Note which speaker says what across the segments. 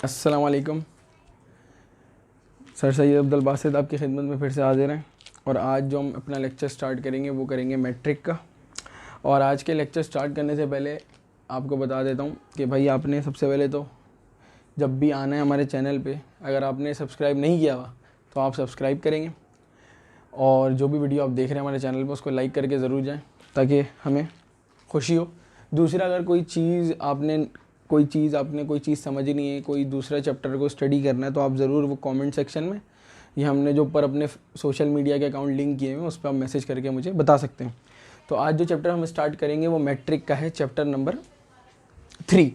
Speaker 1: अस्सलाम वालेकुम। सर सैयद अब्दुल बासित आपकी खिदमत में फिर से हाजिर हैं और आज जो हम अपना लेक्चर स्टार्ट करेंगे वो करेंगे मैट्रिक का। और आज के लेक्चर स्टार्ट करने से पहले आपको बता देता हूँ कि भाई आपने सबसे पहले तो जब भी आना है हमारे चैनल पे, अगर आपने सब्सक्राइब नहीं किया हुआ तो आप सब्सक्राइब करेंगे और जो भी वीडियो आप देख रहे हैं हमारे चैनल पर उसको लाइक करके ज़रूर जाएँ ताकि हमें खुशी हो। दूसरा, अगर कोई चीज़ आपने समझ नहीं है, कोई दूसरा चैप्टर को स्टडी करना है तो आप ज़रूर वो कमेंट सेक्शन में या हमने जो ऊपर अपने सोशल मीडिया के अकाउंट लिंक किए हैं उस पर आप मैसेज करके मुझे बता सकते हैं। तो आज जो चैप्टर हम स्टार्ट करेंगे वो मैट्रिक का है, chapter number 3।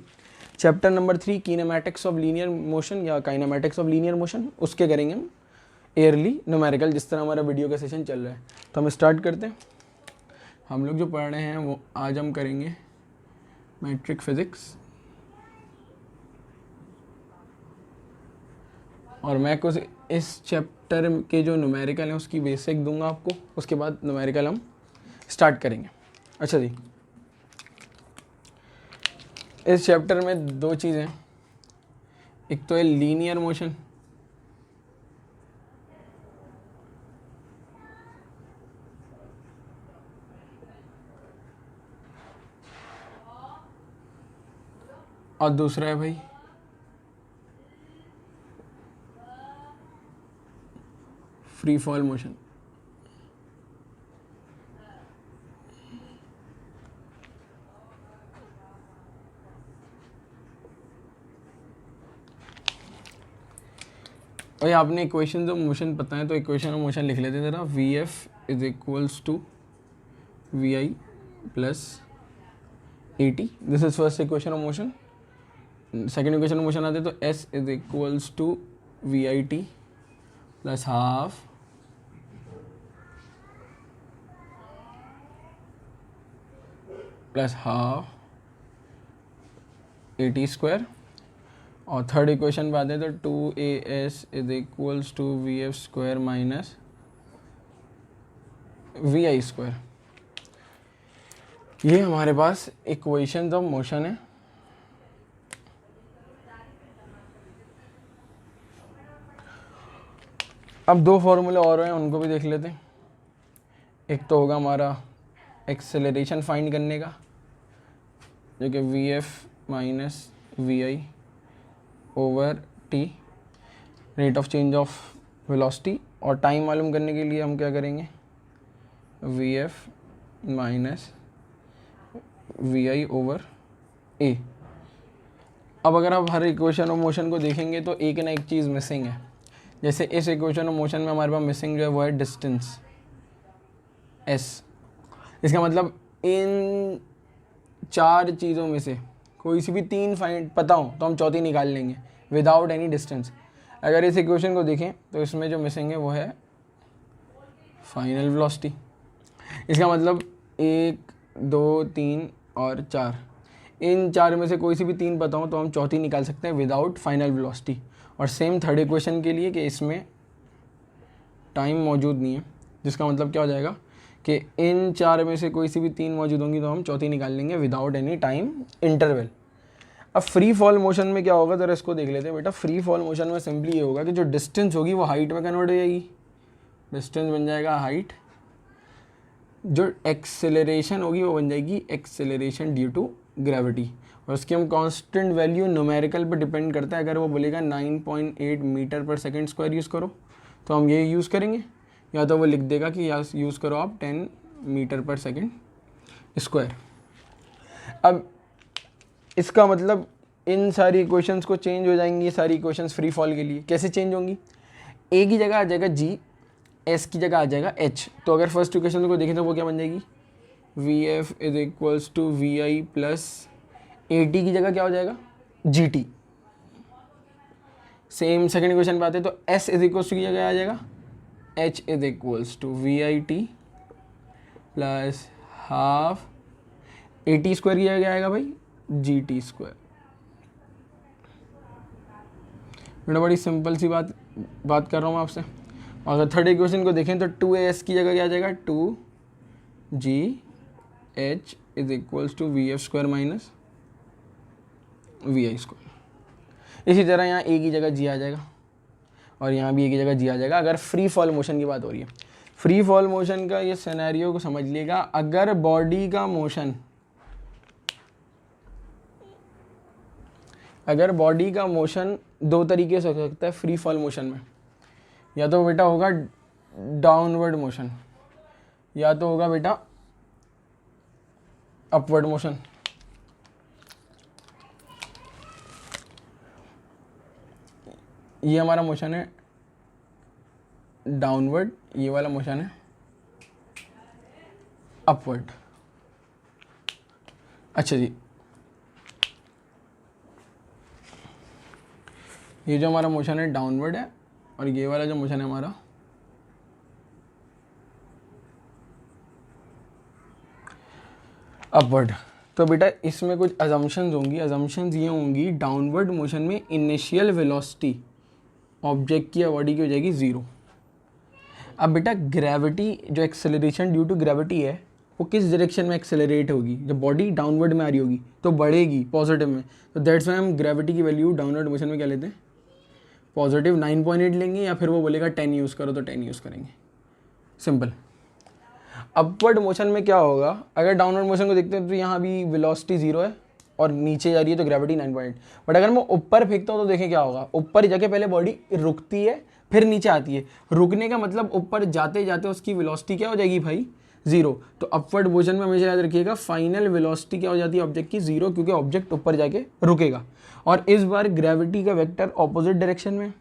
Speaker 1: Chapter number 3 kinematics of linear motion या काइनेमैटिक्स ऑफ लीनियर मोशन, उसके करेंगे हम एयरली न्यूमेरिकल, जिस तरह हमारा वीडियो का सेशन चल रहा है। तो हम स्टार्ट करते हैं। हम लोग जो पढ़ रहे हैं वो आज हम करेंगे मैट्रिक फिज़िक्स, और मैं कुछ इस चैप्टर के जो न्यूमेरिकल हैं उसकी बेसिक दूंगा आपको, उसके बाद न्यूमेरिकल हम स्टार्ट करेंगे। अच्छा जी, इस चैप्टर में दो चीज़ें, एक तो है लीनियर मोशन और दूसरा है भाई फ्री फॉल मोशन। भाई आपने इक्वेशन ऑफ मोशन पता है तो इक्वेशन ऑफ मोशन लिख लेते हैं ज़रा। V F is equals to V I plus A T, this is first equation of motion. Second equation of motion आते तो S is equals to V I T plus half A T square. और third equation पे आते तो 2as is equals to V F square minus V I square. ये हमारे पास equations of motion है। अब दो फॉर्मूले और हैं, उनको भी देख लेते हैं। एक तो होगा हमारा एक्सेलरेशन फाइंड करने का, जो कि V F minus V I over T, rate of change of velocity. और टाइम मालूम करने के लिए हम क्या करेंगे, V F minus V I over A. अब अगर आप हर इक्वेशन ऑफ मोशन को देखेंगे तो एक ना एक चीज़ मिसिंग है। जैसे इस इक्वेशन ऑफ मोशन में हमारे पास मिसिंग जो है वो है डिस्टेंस एस। इसका मतलब इन चार चीज़ों में से कोई सी भी तीन फाइंड पता हो तो हम चौथी निकाल लेंगे विदाउट एनी डिस्टेंस। अगर इस इक्वेशन को देखें तो इसमें जो मिसिंग है वो है फाइनल वेलोसिटी। इसका मतलब 1, 2, 3 और 4, इन चार में से कोई सी भी तीन पता हो तो हम चौथी निकाल सकते हैं विदाउट फाइनल वेलोसिटी। और सेम थर्ड इक्वेशन के लिए कि इसमें टाइम मौजूद नहीं है, जिसका मतलब क्या हो जाएगा कि इन चार में से कोई सी भी तीन मौजूद होंगी तो हम चौथी निकाल लेंगे विदाउट एनी टाइम इंटरवल। अब फ्री फॉल मोशन में क्या होगा ज़रा इसको देख लेते हैं बेटा। फ्री फॉल मोशन में सिंपली ये होगा कि जो डिस्टेंस होगी वो हाइट में कन्वर्ट हो जाएगी, डिस्टेंस बन जाएगा हाइट। जो एक्सेलरेशन होगी वो बन जाएगी एक्सेलरेशन ड्यू टू ग्रेविटी, और उसकी हम कांस्टेंट वैल्यू न्यूमेरिकल पर डिपेंड करता है। अगर वो बोलेगा 9.8 metre per second square use करो तो हम ये यूज़ करेंगे, या तो वो लिख देगा कि या यूज़ करो आप 10 मीटर पर सेकेंड स्क्वायर। अब इसका मतलब इन सारी इक्वेशंस को चेंज हो जाएंगी, ये सारी इक्वेशंस फ्री फॉल के लिए कैसे चेंज होंगी। ए की जगह आ जाएगा जी, एस की जगह आ जाएगा एच। तो अगर फर्स्ट इक्वेशन को देखें तो वो क्या बन जाएगी, V F is equals to V I plus A T की जगह क्या हो जाएगा G T. Same second equation पे आते तो एस इज इक्वल्स टू की जगह आ जाएगा H is equals to V I T plus half A T square की जगह आएगा भाई जी टी स्क्वायर। बेटा बड़ी सिंपल सी बात कर रहा हूँ मैं आपसे। अगर थर्ड इक्वेशन को देखें तो 2as की जगह क्या आ जाएगा 2gh is equals to V F square minus V I square. इसी तरह यहाँ ए की जगह जी आ जाएगा और यहाँ भी ए की जगह जी आ जाएगा अगर फ्री फॉल मोशन की बात हो रही है। फ्री फॉल मोशन का ये सिनेरियो को समझ लीजिएगा, अगर बॉडी का मोशन दो तरीके से हो सकता है फ्री फॉल मोशन में, या तो बेटा होगा डाउनवर्ड मोशन या तो होगा बेटा अपवर्ड मोशन। ये हमारा मोशन है डाउनवर्ड, ये वाला मोशन है अपवर्ड। अच्छा जी, ये जो हमारा मोशन है डाउनवर्ड है और ये वाला जो मोशन है हमारा अपवर्ड। तो बेटा इसमें कुछ अजम्पशंस होंगी। अजम्पशंस ये होंगी, डाउनवर्ड मोशन में इनिशियल वेलोसिटी ऑब्जेक्ट की या बॉडी की हो जाएगी 0। अब बेटा ग्रेविटी, जो एक्सेलरेशन ड्यू टू ग्रेविटी है वो किस डायरेक्शन में एक्सेलरेट होगी? जब बॉडी डाउनवर्ड में आ रही होगी तो बढ़ेगी पॉजिटिव में, तो दैट्स वाई हम ग्रेविटी की वैल्यू डाउनवर्ड मोशन में क्या लेते हैं? पॉजिटिव 9.8 लेंगे, या फिर वो बोलेगा 10 यूज़ करो तो 10 यूज़ करेंगे, सिंपल। अपवर्ड मोशन में क्या होगा? अगर डाउनवर्ड मोशन को देखते हैं तो यहाँ भी वेलोसिटी 0 है और नीचे जा रही है तो ग्रेविटी 9.8। बट अगर मैं ऊपर फेंकता हूँ तो देखें क्या होगा, ऊपर जाके पहले बॉडी रुकती है फिर नीचे आती है। रुकने का मतलब ऊपर जाते जाते उसकी वेलोसिटी क्या हो जाएगी भाई? 0। तो अपवर्ड मोशन में हमेशा याद रखिएगा फाइनल वेलोसिटी क्या हो जाती है ऑब्जेक्ट की? 0, क्योंकि ऑब्जेक्ट ऊपर जाके रुकेगा। और इस बार ग्रेविटी का वेक्टर ऑपोजिट डायरेक्शन में,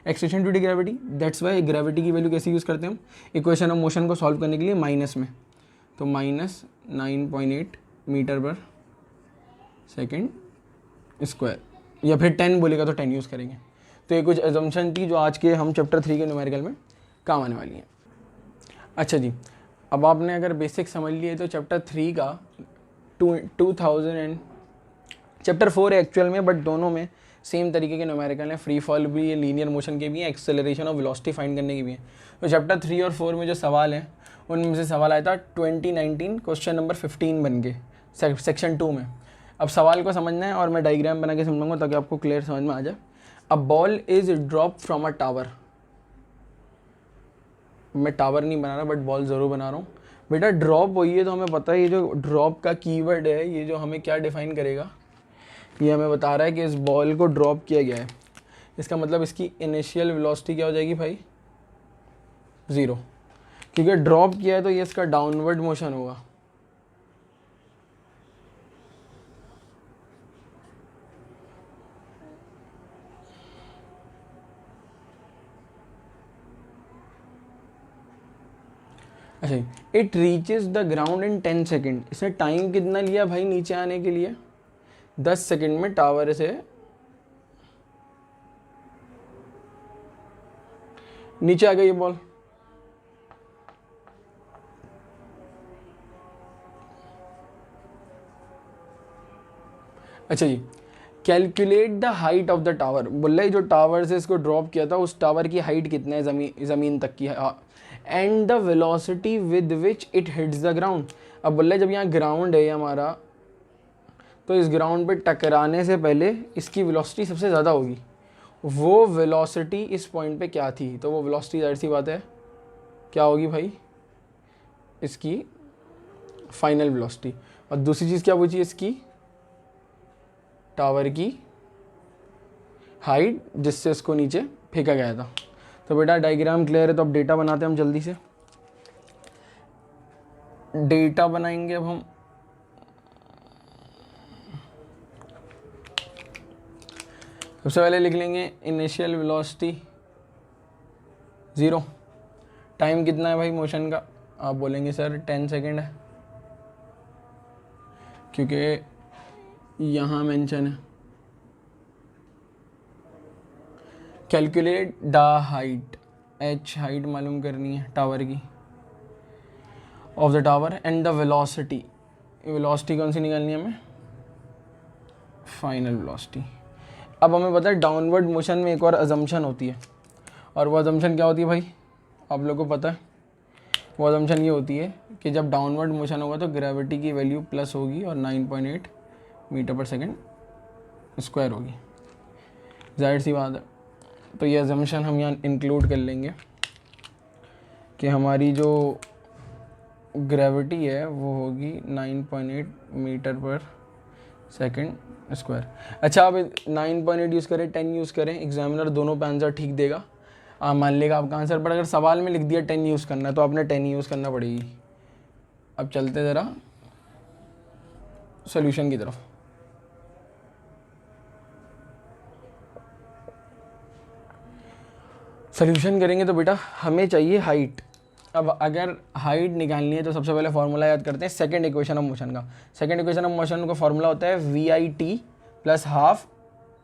Speaker 1: extension due to gravity, that's why gravity की वैल्यू कैसे यूज़ करते हैं हम इक्वेशन ऑफ मोशन को सॉल्व करने के लिए? माइनस में। तो -9.8 मीटर पर सेकेंड स्क्वायर, या फिर 10 बोलेगा तो 10 यूज़ करेंगे। तो ये कुछ एजम्पशन थी जो आज के हम चैप्टर 3 के न्यूमेरिकल में काम आने वाली हैं। अच्छा जी, अब आपने अगर बेसिक समझ लिए तो चैप्टर 3 का 2000 एंड चैप्टर 4 है एक्चुअल में, बट दोनों में सेम तरीके के न्यूमेरिकल हैं। फ्री फॉल भी है, लीनियर मोशन के भी हैं, एक्सेलरेशन और वेलोसिटी फाइंड करने की भी है। तो चैप्टर 3 और 4 में जो सवाल हैं उनमें से सवाल आया था 2019 क्वेश्चन नंबर 15 बन के सेक्शन 2 में। अब सवाल को समझना है और मैं डायग्राम बना के समझाऊंगा ताकि आपको क्लियर समझ में आ जाए। A ball is drop from a tower. मैं टावर नहीं बना रहा बट बॉल ज़रूर बना रहा हूँ। बेटा ड्रॉप हुई है तो हमें पता है ये जो ड्रॉप का कीवर्ड है ये जो हमें क्या डिफाइन करेगा, ये हमें बता रहा है कि इस बॉल को ड्रॉप किया गया है। इसका मतलब इसकी इनिशियल वेलोसिटी क्या हो जाएगी भाई? 0, क्योंकि ड्रॉप किया है तो ये इसका डाउनवर्ड मोशन होगा। अच्छा, it reaches the ground in 10 second. इसने टाइम कितना लिया भाई नीचे आने के लिए? 10 सेकेंड में टावर से नीचे आ गई ये बॉल। अच्छा जी, calculate the height of the tower. बोल रहा है जो टावर से इसको ड्रॉप किया था उस टावर की हाइट कितना है ज़मीन तक की, and the velocity with which it hits the ground. अब बोल रहा है जब यहाँ ग्राउंड है हमारा तो इस ग्राउंड पे टकराने से पहले इसकी वेलोसिटी सबसे ज़्यादा होगी। वो वेलोसिटी इस पॉइंट पे क्या थी? तो वो वेलोसिटी जाहिर सी बात है क्या होगी भाई? इसकी फाइनल वेलोसिटी। और दूसरी चीज़ क्या पूछी? इसकी टावर की हाइट जिससे इसको नीचे फेंका गया था। तो बेटा डायग्राम क्लियर है, तो अब डेटा बनाते हैं हम जल्दी से। डेटा बनाएंगे अब हम। सबसे पहले लिख लेंगे इनिशियल वेलोसिटी 0। टाइम कितना है भाई मोशन का? आप बोलेंगे सर 10 सेकेंड है, क्योंकि यहाँ मेंशन है। Calculate the height, h height मालूम करनी है टावर की, of the tower, and the velocity. Velocity कौन सी निकालनी है हमें? Final velocity. अब हमें पता है डाउनवर्ड मोशन में एक और अजम्पशन होती है, और वो अजम्पशन क्या होती है भाई? आप लोगों को पता है। वो अजम्पशन ये होती है कि जब डाउनवर्ड मोशन होगा तो ग्रेविटी की वैल्यू प्लस होगी और 9.8 मीटर पर सेकेंड स्क्वायर होगी। जाहिर सी बात है। तो ये अजम्पशन हम यहाँ इंक्लूड कर लेंगे कि हमारी जो ग्रेविटी है वो होगी 9.8 मीटर पर सेकंड स्क्वायर। अच्छा, अब 9.8 यूज़ करें 10 यूज़ करें, एग्जामिनर दोनों पे आंसर ठीक देगा, मान लेगा आपका आंसर। पर अगर सवाल में लिख दिया 10 यूज़ करना है तो आपने 10 यूज़ करना पड़ेगी। अब चलते ज़रा सॉल्यूशन की तरफ। सॉल्यूशन करेंगे तो बेटा हमें चाहिए हाइट। अब अगर हाइट निकालनी है तो सबसे पहले फार्मूला याद करते हैं सेकंड इक्वेशन ऑफ मोशन का। सेकंड इक्वेशन ऑफ मोशन का फार्मूला होता है V I T plus half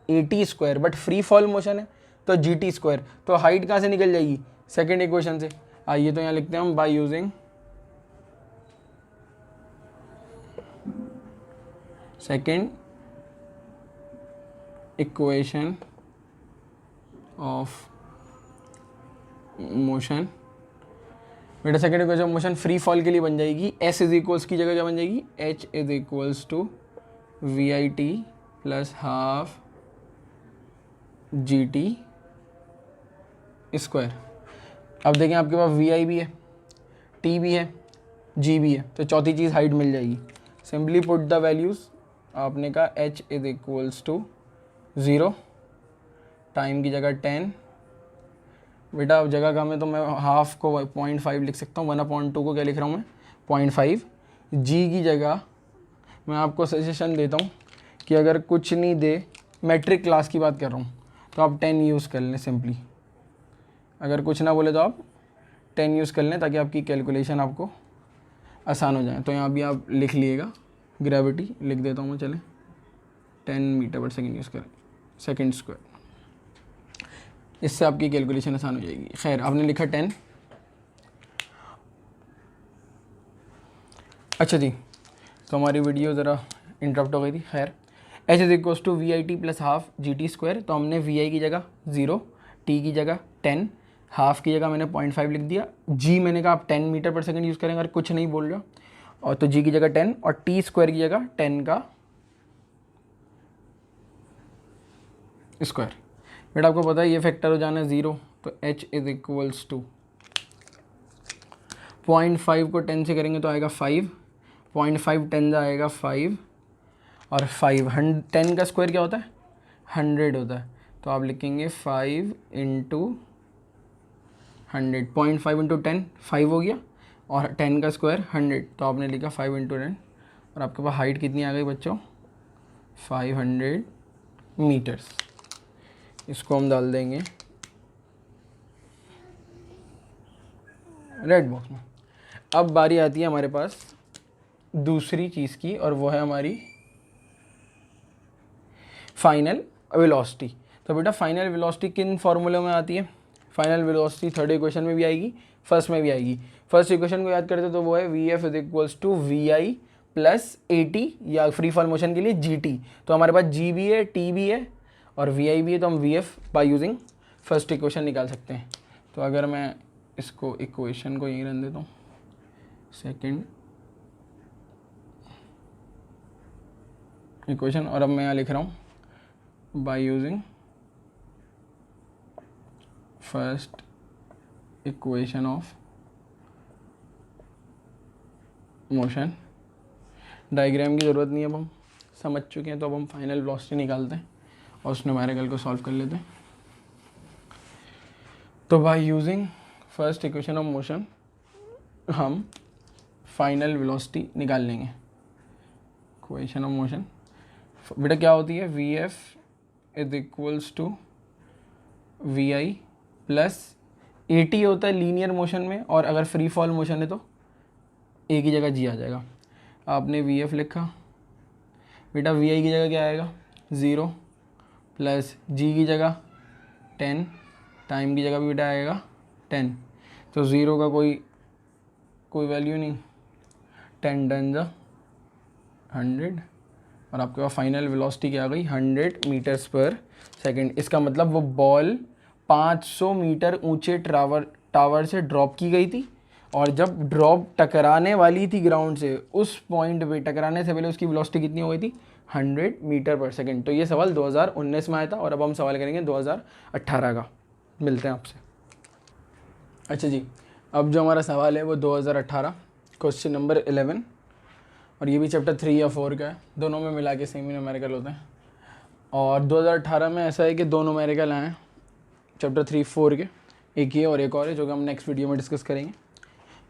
Speaker 1: A T square, but free fall motion है तो जी टी स्क्वायर। तो हाइट कहाँ से निकल जाएगी? सेकंड इक्वेशन से। आइए तो यहाँ लिखते हैं हम by using second equation of motion. बेटा second equation of motion free fall के लिए बन जाएगी एस इज इक्वल्स की जगह क्या बन जाएगी? H is equals to V I T plus half G T square. अब देखें आपके पास वी आई भी है, टी भी है, जी भी है, तो चौथी चीज़ हाइट मिल जाएगी। Simply put the values. आपने कहा H is equals to 0, time की जगह 10। बेटा अब जगह कम है तो मैं हाफ को 0.5 लिख सकता हूँ, 1/2 को क्या लिख रहा हूँ मैं? 0.5। जी की जगह मैं आपको सजेशन देता हूँ कि अगर कुछ नहीं दे, मैट्रिक क्लास की बात कर रहा हूँ, तो आप 10 यूज़ कर लें सिंपली। अगर कुछ ना बोले तो आप 10 यूज़ कर लें ताकि आपकी कैलकुलेशन आपको आसान हो जाए। तो यहाँ भी आप लिख लीजिएगा, ग्रेविटी लिख देता हूँ मैं, चलें 10 मीटर पर सेकेंड यूज़ करें, सेकेंड स्क्वायर। इससे आपकी कैलकुलेशन आसान हो जाएगी। खैर, आपने लिखा 10। अच्छा जी, तो हमारी वीडियो ज़रा इंटरप्ट हो गई थी। खैर, H is equals to V I T plus half G T square. तो हमने वी आई की जगह 0, टी की जगह 10, हाफ की जगह मैंने 0.5 लिख दिया। जी मैंने कहा आप 10 मीटर पर सेकंड यूज़ करेंगे अगर कुछ नहीं बोल रहा, और तो जी की जगह 10 और टी स्क्वायर की जगह 10 का स्क्वायर। बेटा आपको पता है ये फैक्टर हो जाना है 0, तो h इज इक्वल्स टू 0.5 को 10 से करेंगे तो आएगा 5, 0.5 10 आएगा 5, और 5 10 का स्क्वायर क्या होता है? 100 होता है। तो आप लिखेंगे 5 इंटू 100, 0.5 इंटू 10 5 हो गया, और 10 का स्क्वायर 100, तो आपने लिखा 5 इंटू 10, और आपके पास हाइट कितनी आ गई बच्चों? 500 मीटर्स। इसको हम डाल देंगे रेड बॉक्स में। अब बारी आती है हमारे पास दूसरी चीज़ की, और वो है हमारी फाइनल वेलोसिटी। तो बेटा फाइनल वेलोसिटी किन फार्मूले में आती है? फाइनल वेलोसिटी थर्ड इक्वेशन में भी आएगी, फर्स्ट में भी आएगी। फर्स्ट इक्वेशन को याद करते तो वो है V F is equals to V I plus A T, या फ्री फॉल मोशन के लिए जी टी। तो हमारे पास जी भी है, टी भी है और वी आई भी है, तो हम V F by using first equation निकाल सकते हैं। तो अगर मैं इसको इक्वेशन को यहीं रन देता हूँ, सेकेंड इक्वेशन, और अब मैं यहाँ लिख रहा हूँ by using first equation of motion. Diagram की ज़रूरत नहीं है, अब हम समझ चुके हैं। तो अब हम फाइनल वेलोसिटी निकालते हैं और उस न्यूमेरिकल को सॉल्व कर लेते हैं। तो by using first equation of motion हम फाइनल वेलोसिटी निकाल लेंगे। इक्वेशन ऑफ मोशन बेटा क्या होती है? V F is equals to V I plus A T होता है लीनियर मोशन में, और अगर फ्री फॉल मोशन है तो ए की जगह जी आ जाएगा। आपने वी एफ लिखा, बेटा वी आई की जगह क्या आएगा? 0 प्लस जी की जगह 10, टाइम की जगह भी बेटा आएगा 10। तो 0 का कोई वैल्यू नहीं, 10 10 जा 100, और आपके पास फाइनल वेलोसिटी क्या आ गई? 100 मीटर्स पर सेकंड। इसका मतलब वो बॉल 500 मीटर ऊंचे टावर से ड्रॉप की गई थी, और जब ड्रॉप टकराने वाली थी ग्राउंड से, उस पॉइंट पे टकराने से पहले उसकी वेलोसिटी कितनी हो गई थी? 100 मीटर पर सेकेंड। तो ये सवाल 2019 में आया था और अब हम सवाल करेंगे 2018 का। मिलते हैं आपसे। अच्छा जी, अब जो हमारा सवाल है वो 2018 क्वेश्चन नंबर 11, और ये भी चैप्टर 3 या 4 का है, दोनों में मिला के सेमी न्यूमेरिकल होते हैं। और 2018 में ऐसा है कि दो न्यूमेरिकल आए हैं चैप्टर 3 4 के, एक ये और एक और है जो कि हम नेक्स्ट वीडियो में डिस्कस करेंगे।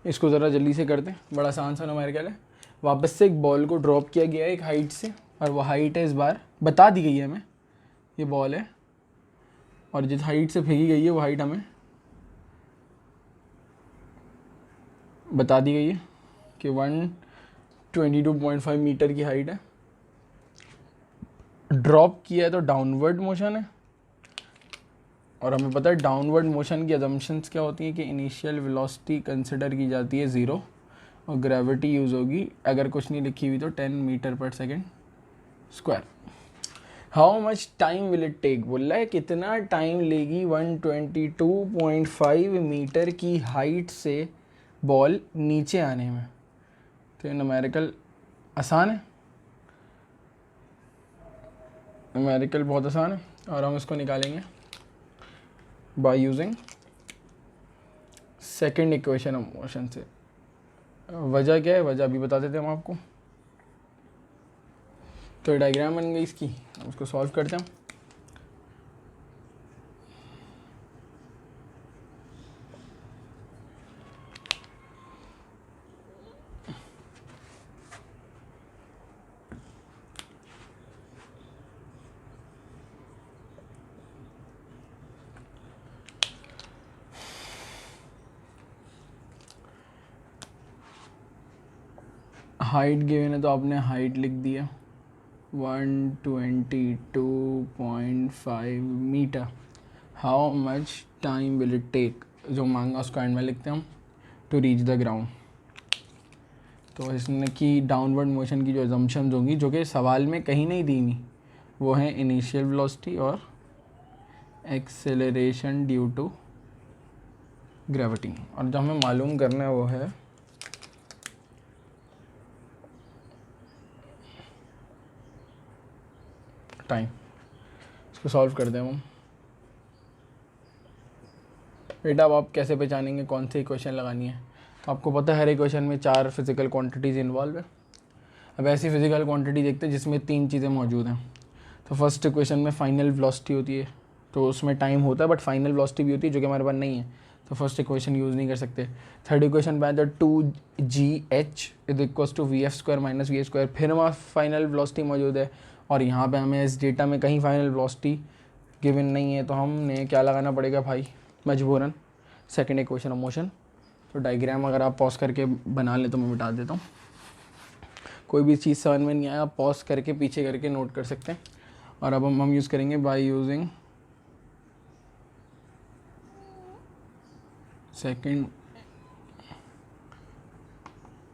Speaker 1: इसको ज़रा जल्दी से करते हैं। बड़ा आसान सा न्यूमेरिकल है। वापस से एक बॉल को ड्रॉप किया गया है एक हाइट से, और वो हाइट है इस बार बता दी गई है हमें, ये बॉल है और जिस हाइट से फेंकी गई है वो हाइट हमें बता दी गई है कि 122.5 मीटर की हाइट है। ड्रॉप किया है तो डाउनवर्ड मोशन है, और हमें पता है डाउनवर्ड मोशन की अजम्पशंस क्या होती हैं कि इनिशियल वेलोसिटी कंसिडर की जाती है 0 और ग्रेविटी यूज़ होगी, अगर कुछ नहीं लिखी हुई तो 10 meter per second square. How much time will it take, बोल रहा है कितना टाइम लेगी 122.5 मीटर की हाइट से बॉल नीचे आने में। तो ये न्यूमेरिकल आसान है, न्यूमेरिकल बहुत आसान है, और हम इसको निकालेंगे bye using second equation of motion से। वजह क्या है, वजह अभी बता देते हैं हम आपको। तो डायग्राम बन गई इसकी, हम उसको सॉल्व करते हैं। हाइट गिवन है तो आपने हाइट लिख दिया 122.5 meter. How much time will it take, जो मांगा उसको एंड में लिखते हैं हम, टू रीच द ग्राउंड। तो इसने की डाउनवर्ड मोशन की जो अजम्पशंस होंगी जो कि सवाल में कहीं नहीं दी हुई, वो है इनिशियल वेलोसिटी और एक्सेलरेशन ड्यू टू ग्रेविटी, और जो हमें मालूम करना है वो है टाइम। इसको सॉल्व कर दें हम। बेटा अब आप कैसे पहचानेंगे कौन सी इक्वेशन लगानी है, तो आपको पता है हर इक्वेशन में 4 फिजिकल क्वांटिटीज़ इन्वॉल्व है। अब ऐसी फिजिकल क्वांटिटी देखते हैं जिसमें 3 चीज़ें मौजूद हैं। तो फर्स्ट इक्वेशन में फाइनल वेलोसिटी होती है, तो उसमें टाइम होता है बट फाइनल वेलोसिटी भी होती है जो कि हमारे पास नहीं है, तो फर्स्ट इक्वेशन यूज़ नहीं कर सकते। थर्ड इक्वेशन पे तो 2gh is equals to V F square minus V A square, फिर हमारा फाइनल वेलोसिटी मौजूद है, और यहाँ पे हमें इस डेटा में कहीं फाइनल वेलोसिटी गिवन नहीं है, तो हमने क्या लगाना पड़ेगा भाई मजबूरन सेकेंड इक्वेशन ऑफ मोशन। तो डायग्राम अगर आप पॉज करके बना लें तो मैं मिटा देता हूँ। कोई भी चीज़ समझ में नहीं आया आप पॉज करके पीछे करके नोट कर सकते हैं। और अब हम यूज़ करेंगे by using second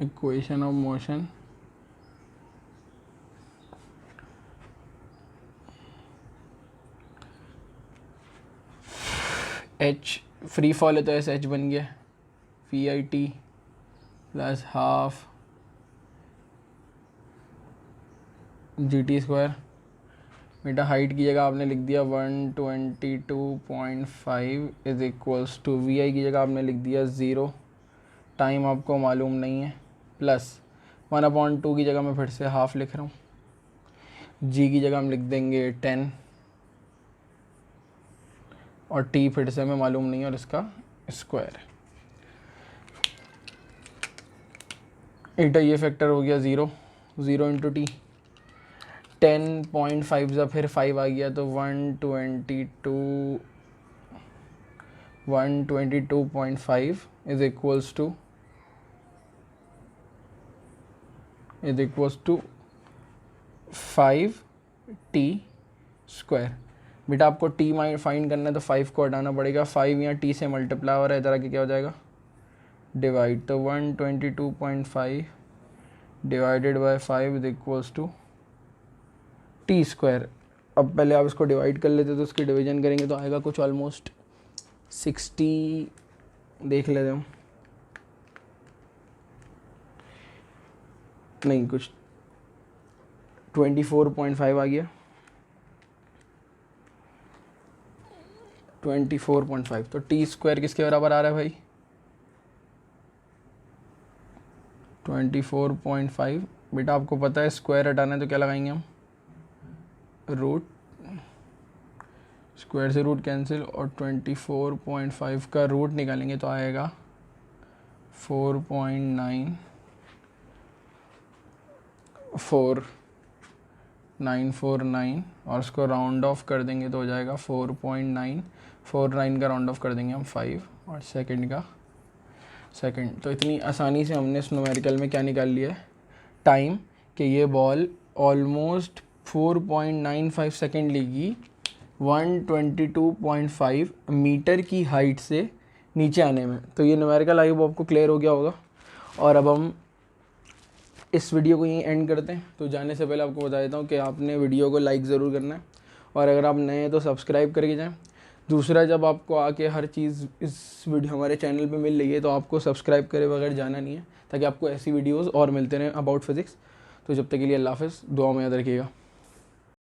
Speaker 1: equation of motion H free fall है तो ऐसे एच बन गया V I T plus half G T square. बेटा हाइट की जगह आपने लिख दिया 122.5 is equals to V I की जगह आपने लिख दिया 0, टाइम आपको मालूम नहीं है, प्लस 1/2 की जगह मैं फिर से हाफ लिख रहा हूँ, जी की जगह हम लिख देंगे 10, और टी फिर से हमें मालूम नहीं है और इसका स्क्वायर है। एटा ये फैक्टर हो गया 0 इंटू टी, 10.5 ज़ा फिर 5 आ गया तो 122.5 is equals to 5t square. बेटा आपको t फाइंड करना है तो 5 को हटाना पड़ेगा, 5 यहाँ t से मल्टीप्लाई हो रहा है, इधर आके क्या हो जाएगा डिवाइड, तो 122.5 divided by 5 is equals to T square. अब पहले आप इसको डिवाइड कर लेते तो उसकी डिवीजन करेंगे तो आएगा कुछ ऑलमोस्ट 60, देख लेते हम, नहीं कुछ 24.5 आ गया, 24.5। तो टी स्क्वायर किसके बराबर आ रहा है भाई? 24.5। बेटा आपको पता है स्क्वायर हटाना है तो क्या लगाएंगे हम? रूट, स्क्वायर से रूट कैंसिल, और 24.5 का रूट निकालेंगे तो आएगा 4.949, और उसको राउंड ऑफ कर देंगे तो हो जाएगा 4.949 का राउंड ऑफ कर देंगे हम 5, और सेकंड का सेकंड। तो इतनी आसानी से हमने इस न्यूमेरिकल में क्या निकाल लिया है? टाइम, कि ये बॉल ऑलमोस्ट 4.95 सेकंड लेगी 122.5 मीटर की हाइट से नीचे आने में। तो ये न्यूमेरिकल आई होप आपको क्लियर हो गया होगा। और अब हम इस वीडियो को यहीं एंड करते हैं। तो जाने से पहले आपको बता देता हूँ कि आपने वीडियो को लाइक ज़रूर करना है, और अगर आप नए हैं तो सब्सक्राइब करके जाएं। दूसरा, जब आपको आके हर चीज़ इस वीडियो हमारे चैनल पे मिल रही है तो आपको सब्सक्राइब करे बगैर जाना नहीं है, ताकि आपको ऐसी वीडियोज़ और मिलते रहें अबाउट फिज़िक्स। तो जब तक के लिए अल्लाह हाफ़िज़, दुआ में याद रखिएगा।